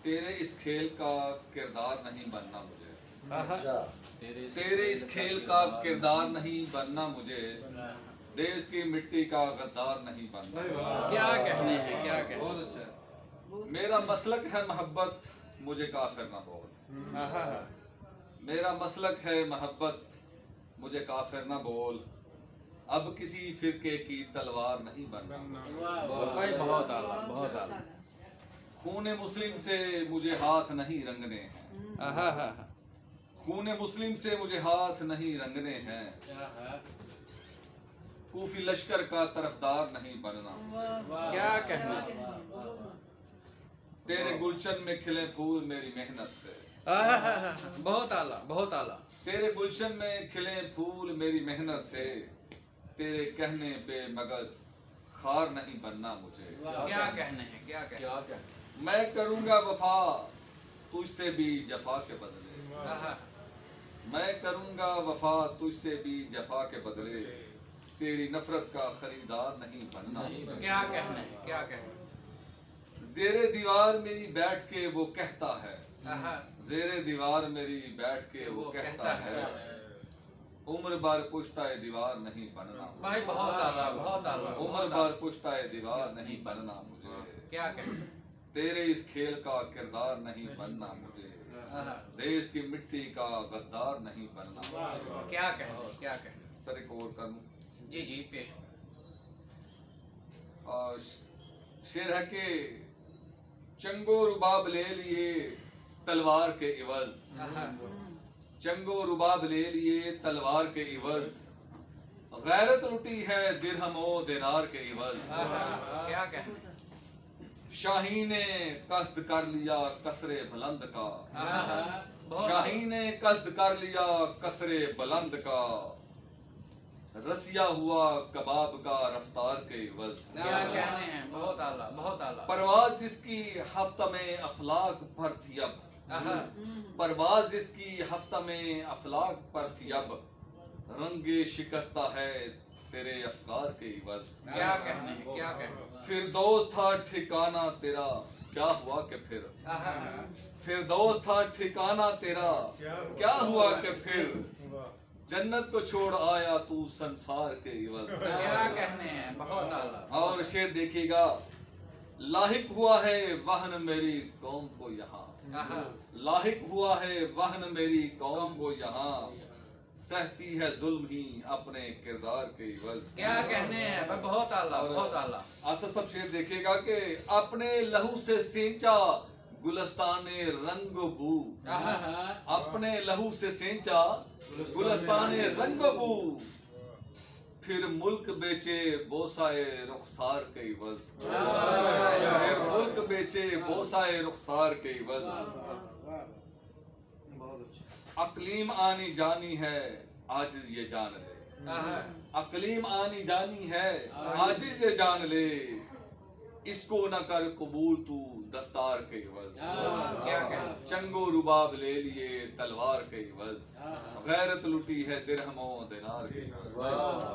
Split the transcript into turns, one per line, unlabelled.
تیرے اس کھیل کا کردار نہیں بننا مجھے،
اچھا
تیرے اس کھیل کا کردار نہیں بننا مجھے، دیش کی مٹی کا غدار نہیں بننا۔
کیا کہنے ہیں، کیا کہنے
بہت اچھا ہے۔
میرا مسلک ہے محبت، مجھے کافر نہ بول۔ میرا مسلک ہے محبت، مجھے کافر نہ بول، اب کسی فرقے کی تلوار نہیں بننا۔
بھائی بہت اعلیٰ، بہت اعلیٰ۔
خون مسلم سے مجھے ہاتھ نہیں رنگنے ہیں، خون مسلم سے مجھے ہاتھ نہیں رنگنے ہیں، کوفی لشکر کا طرفدار نہیں بننا۔
کیا کہنا ہے،
تیرے گلشن میں کھلے پھول میری محنت سے،
بہت اعلیٰ، بہت اعلیٰ۔
تیرے گلشن میں کھلے پھول میری محنت سے، تیرے کہنے پہ مگر خار نہیں بننا مجھے۔
کیا کہنے ہیں، کیا کہنے ہیں۔
میں کروں گا وفا تجھ سے بھی جفا کے بدلے، میں کروں گا وفا تجھ سے بھی جفا کے بدلے، تیری نفرت کا خریدار نہیں بننا۔
کیا کہنے ہیں، کیا کہنے ہیں۔
زیر دیوار میری بیٹھ کے وہ کہتا ہے، زیر دیوار میری بیٹھ کے وہ کہتا ہے، عمر بار پشتہ دیوار نہیں بننا۔
بھائی بہت اعلیٰ، بہت اعلیٰ۔
عمر بار پشتہ دیوار نہیں بننا مجھے،
کیا کہنے ہیں۔
تیرے اس کھیل کا کردار نہیں بننا مجھے، دیش کی مٹی کا غدار نہیں بننا۔
کیا کہنے ہیں، کیا کہنے ہیں۔
سر ایک اور کروں،
جی جی پیش۔
شعر ہے کہ چنگو رباب لے لیے تلوار کے عوض، چنگو رباب لے لیے تلوار کے عوض، غیرت لٹی ہے درہم و دینار کے عوض،
کیا کہنے ہیں۔
شاہین نے قصد کر لیا کسر بلند کا،
بہت
شاہین نے قصد کر لیا کسر بلند کا، رسیا ہوا کباب کا رفتار کے عوض،
کیا کہنے ہیں، بہت اعلیٰ، بہت اعلیٰ۔
پرواز جس کی ہفتہ میں افلاک پر تھی اب، پرواز جس کی ہفتہ میں افلاک پر تھی اب، رنگ شکستہ ہے تیرے افکار کے عوض،
کیا کہنے ہیں، کیا کہنے ہیں۔
فردوس تھا ٹھکانہ تیرا کیا ہوا کہ پھر، فردوس تھا ٹھکانہ تیرا کیا ہوا کہ پھر، جنت کو چھوڑ آیا تو سنسار کے عوض۔
کیا کہنے ہیں، بہت اعلیٰ۔
اور شعر دیکھیے گا، لاحق ہوا ہے وہن میری قوم کو یہاں، لاحق ہوا ہے وہن میری قوم کو یہاں، سہتی ہے ظلم ہی اپنے کردار کے عوض۔
کیا کہنے ہیں، بہت اعلیٰ، بہت اعلیٰ۔
آصف صاحب شعر دیکھیے گا کہ اپنے لہو سے سینچا گلستان رنگ و بو، اپنے لہو سے سینچا گلستان رنگ و بو، پھر ملک بیچے بوسائے رخسار کے عوض، پھر ملک بیچے بوسائے رخسار کے عوض، اقلیم آنی جانی ہے عاجز یہ جان لے، اقلیم آنی جانی ہے عاجز یہ جان لے، اس کو نہ کر قبول تو دستار کے عوض، چنگو رباب لے لیے تلوار کے عوض، غیرت لٹی ہے درہم و دینار کے عوض۔